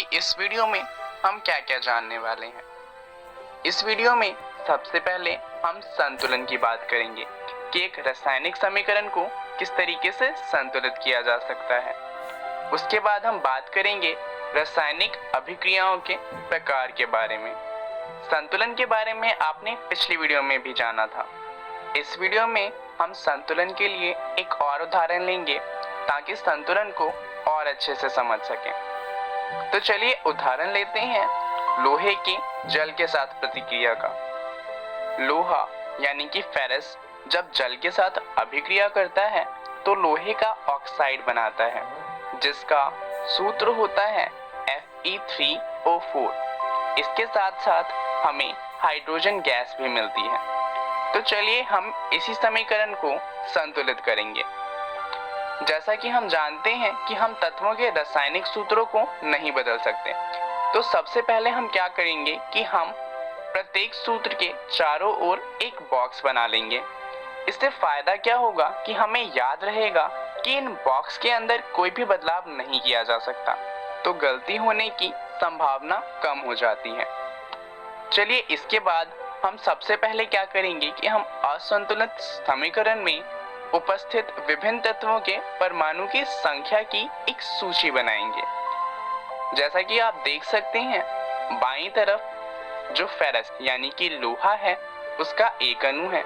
कि इस वीडियो में हम क्या क्या जानने वाले हैं। इस वीडियो में सबसे पहले हम संतुलन की बात करेंगे कि एक रासायनिक समीकरण को किस तरीके से संतुलित किया जा सकता है। उसके बाद हम बात करेंगे रासायनिक अभिक्रियाओं के प्रकार के बारे में। संतुलन के बारे में आपने पिछली वीडियो में भी जाना था। इस वीडियो में हम संतुलन के लिए एक और उदाहरण लेंगे ताकि संतुलन को और अच्छे से समझ सकें। तो चलिए उदाहरण लेते हैं लोहे की जल के साथ प्रतिक्रिया का। लोहा यानी कि फेरस जब जल के साथ अभिक्रिया करता है तो लोहे का ऑक्साइड बनाता है, जिसका सूत्र होता है Fe3O4। इसके साथ साथ हमें हाइड्रोजन गैस भी मिलती है। तो चलिए हम इसी समीकरण को संतुलित करेंगे। जैसा कि हम जानते हैं कि हम तत्वों के रासायनिक सूत्रों को नहीं बदल सकते, तो सबसे पहले हम क्या करेंगे कि हम प्रत्येक सूत्र के चारों ओर एक बॉक्स बना लेंगे। इससे फायदा क्या होगा कि हमें याद रहेगा कि इन बॉक्स के अंदर कोई भी बदलाव नहीं किया जा सकता, तो गलती होने की संभावना कम हो जाती है। चलिए इसके बाद हम सबसे पहले क्या करेंगे कि हम असंतुलित समीकरण में उपस्थित विभिन्न तत्वों के परमाणु की संख्या की एक सूची बनाएंगे। जैसा कि आप देख सकते हैं, बाईं तरफ जो फेरस यानी कि लोहा है उसका एक अणु है,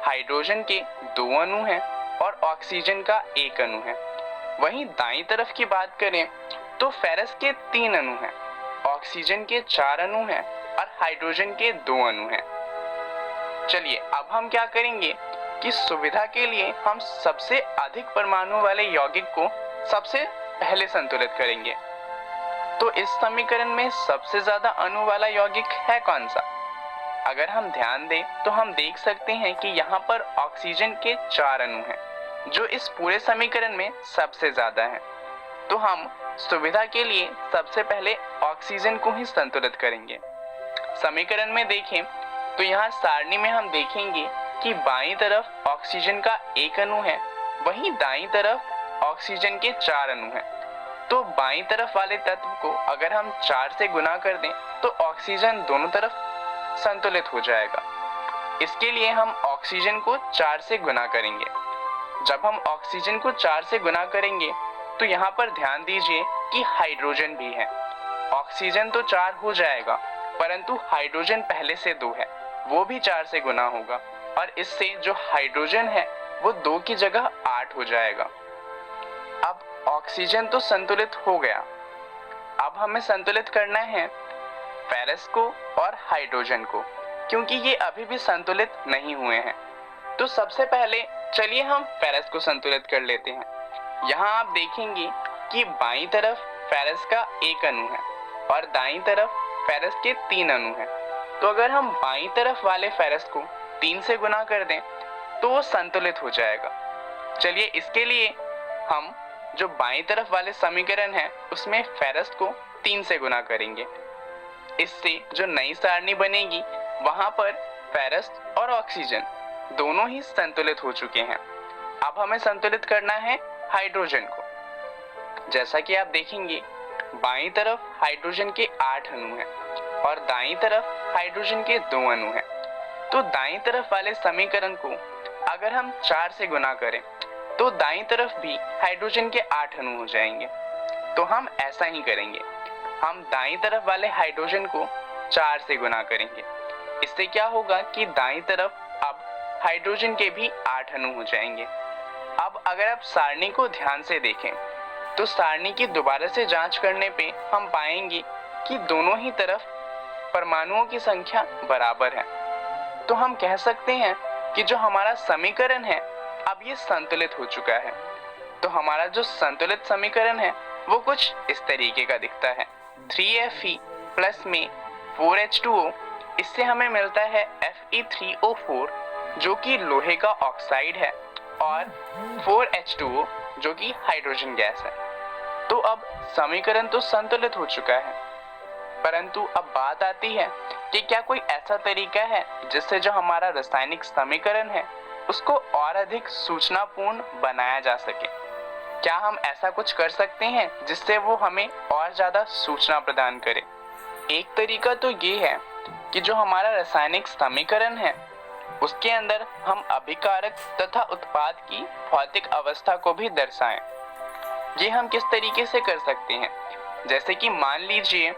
हाइड्रोजन के 2 अणु हैं और ऑक्सीजन का 1 अणु है। वहीं दाईं तरफ की बात करें तो फेरस के 3 अणु हैं, ऑक्सीजन के 4 अणु हैं और हाइड्रोजन के 2 अणु हैं। चलिए अब हम क्या करेंगे कि सुविधा के लिए हम सबसे अधिक परमाणु वाले यौगिक को सबसे पहले संतुलित करेंगे। तो इस समीकरण में सबसे ज्यादा अणु वाला यौगिक है कौन सा? अगर हम ध्यान दें तो हम देख सकते हैं कि यहाँ पर ऑक्सीजन के 4 अणु हैं, जो इस पूरे समीकरण में सबसे ज्यादा हैं। तो हम सुविधा के लिए सबसे पहले ऑक्सीजन को ही संतुलित करेंगे। समीकरण में देखें तो यहाँ सारणी में हम देखेंगे कि बाईं तरफ ऑक्सीजन का 1 अणु है, वहीं दाईं तरफ ऑक्सीजन के 4 अणु हैं। तो बाईं तरफ वाले तत्व को अगर हम 4 से गुना कर दें तो ऑक्सीजन दोनों तरफ संतुलित हो जाएगा। इसके लिए हम ऑक्सीजन को 4 से गुना करेंगे। जब हम ऑक्सीजन को 4 से गुना करेंगे तो यहाँ पर ध्यान दीजिए कि हाइड्रोजन भी है। ऑक्सीजन तो 4 हो जाएगा, परंतु हाइड्रोजन पहले से 2 है, वो भी 4 से गुना होगा और इससे जो हाइड्रोजन है वो 2 की जगह 8 हो जाएगा। अब ऑक्सीजन तो संतुलित हो गया, अब हमें संतुलित करना है फेरस को और हाइड्रोजन को, क्योंकि ये अभी भी संतुलित नहीं हुए हैं। तो सबसे पहले चलिए हम फेरस को संतुलित कर लेते हैं। यहाँ आप देखेंगे कि बाईं तरफ फेरस का 1 अणु है और दाईं तरफ फेरस के 3 अणु हैं। तो अगर हम बाईं तरफ वाले फेरस को 3 से गुना कर दें तो वो संतुलित हो जाएगा। चलिए इसके लिए हम जो बाईं तरफ वाले समीकरण है उसमें फेरस को 3 से गुना करेंगे। इससे जो नई सारणी बनेगी वहां पर फेरस और ऑक्सीजन दोनों ही संतुलित हो चुके हैं। अब हमें संतुलित करना है हाइड्रोजन को। जैसा कि आप देखेंगे बाईं तरफ हाइड्रोजन के 8 अणु हैं और दाईं तरफ हाइड्रोजन के 2 अणु हैं। तो दाईं तरफ वाले समीकरण को अगर हम 4 से गुना करें तो दाईं तरफ भी हाइड्रोजन के 8 अणु हो जाएंगे। तो हम ऐसा ही करेंगे, हम दाईं तरफ वाले हाइड्रोजन को 4 से गुना करेंगे। इससे क्या होगा कि दाईं तरफ अब हाइड्रोजन के भी 8 अणु हो जाएंगे। अब अगर आप सारणी को ध्यान से देखें तो सारणी की दोबारा से जांच करने पे हम पाएंगे कि दोनों ही तरफ परमाणुओं की संख्या बराबर है। तो हम कह सकते हैं कि जो हमारा समीकरण है अब ये संतुलित हो चुका है। तो हमारा जो संतुलित समीकरण है वो कुछ इस तरीके का दिखता है। 3Fe प्लस में 4H2O, इससे हमें मिलता है Fe3O4 जो कि लोहे का ऑक्साइड है और 4H2O जो कि हाइड्रोजन गैस है। तो अब समीकरण तो संतुलित हो चुका है, परंतु अब बात आती है कि क्या कोई ऐसा तरीका है जिससे जो हमारा रासायनिक समीकरण है उसको और अधिक सूचनापूर्ण बनाया जा सके। क्या हम ऐसा कुछ कर सकते हैं जिससे वो हमें और ज़्यादा सूचना प्रदान करे? एक तरीका तो ये है कि जो हमारा रासायनिक समीकरण है उसके अंदर हम अभिकारक तथा उत्पाद की भौतिक अवस्था को भी दर्शाएं। ये हम किस तरीके से कर सकते हैं? जैसे कि मान लीजिए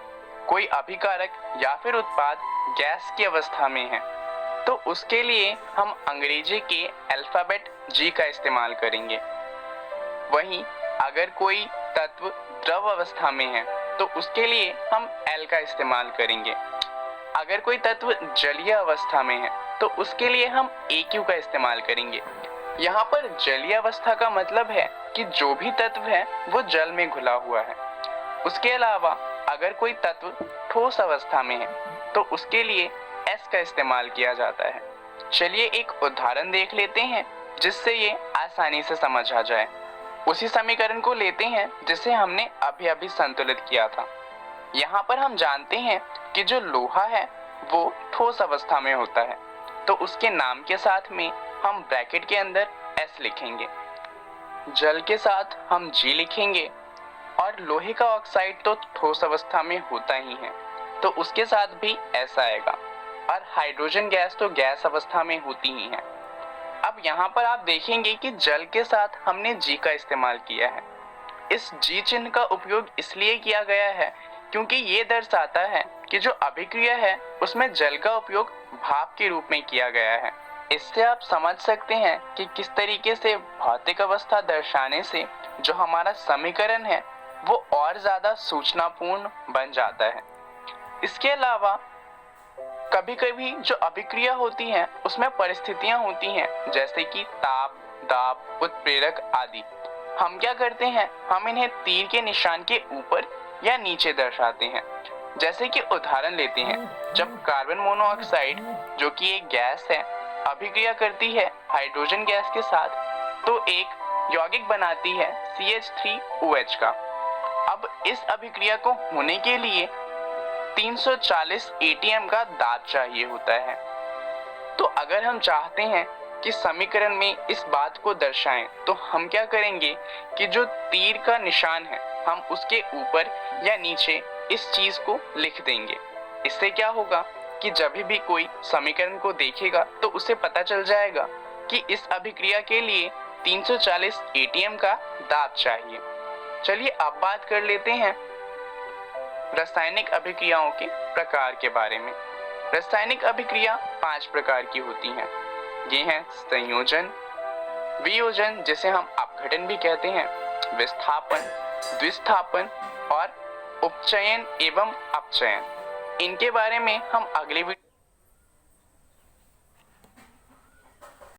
कोई अभिकारक या फिर उत्पाद गैस की अवस्था में है, तो उसके लिए हम अंग्रेजी के अल्फाबेट G का इस्तेमाल करेंगे। वहीं अगर कोई तत्व द्रव अवस्था में है तो उसके लिए हम L का इस्तेमाल करेंगे। अगर कोई तत्व जलीय अवस्था में है तो उसके लिए हम AQ का इस्तेमाल करेंगे। यहाँ पर जलीय अवस्था का मतलब है कि जो भी तत्व है वो जल में घुला हुआ है। उसके अलावा अगर कोई तत्व ठोस अवस्था में है तो उसके लिए S का इस्तेमाल किया जाता है। चलिए एक उदाहरण देख लेते हैं जिससे ये आसानी से समझ आ जाए। उसी समीकरण को लेते हैं जिसे हमने अभी अभी संतुलित किया था। यहाँ पर हम जानते हैं कि जो लोहा है वो ठोस अवस्था में होता है, तो उसके नाम के साथ में हम ब्रैकेट के अंदर S लिखेंगे, जल के साथ हम G लिखेंगे, और लोहे का ऑक्साइड तो ठोस अवस्था में होता ही है तो उसके साथ भी S आएगा, और हाइड्रोजन गैस तो गैस अवस्था में होती ही है। अब यहाँ पर आप देखेंगे कि जल के साथ हमने G का इस्तेमाल किया है। इस G चिन्ह का उपयोग इसलिए किया गया है क्योंकि ये दर्शाता है कि जो अभिक्रिया है उसमें जल का उपयोग भाप के रूप में किया गया है। इससे आप समझ सकते हैं कि किस तरीके से भौतिक अवस्था दर्शाने से जो हमारा समीकरण है वो और ज्यादा सूचनापूर्ण बन जाता है। इसके अलावा कभी कभी जो अभिक्रिया होती है उसमें परिस्थितियां होती हैं, जैसे कि ताप, दाब, उत्प्रेरक आदि। हम क्या करते हैं, हम इन्हें तीर के निशान के ऊपर या नीचे दर्शाते हैं। जैसे कि उदाहरण लेते हैं, जब कार्बन मोनोऑक्साइड जो कि एक गैस है अभिक्रिया करती है हाइड्रोजन गैस के साथ तो एक यौगिक बनाती है CH3OH का। अब इस अभिक्रिया को होने के लिए 340 ATM का दाब चाहिए होता है। तो अगर हम चाहते हैं कि समीकरण में इस बात को दर्शाएं तो हम क्या करेंगे कि जो तीर का निशान है हम उसके ऊपर या नीचे इस चीज को लिख देंगे। इससे क्या होगा कि जब भी कोई समीकरण को देखेगा तो उसे पता चल जाएगा कि इस अभिक्रिया के लिए 340 ATM का दाब चाहिए। चलिए अब बात कर लेते हैं रासायनिक अभिक्रियाओं के प्रकार के बारे में। रासायनिक अभिक्रिया 5 प्रकार की होती हैं। ये हैं संयोजन, वियोजन जिसे हम अपघटन भी कहते हैं, विस्थापन, द्विस्थापन और उपचयन एवं अपचयन। इनके बारे में हम अगले वीडियो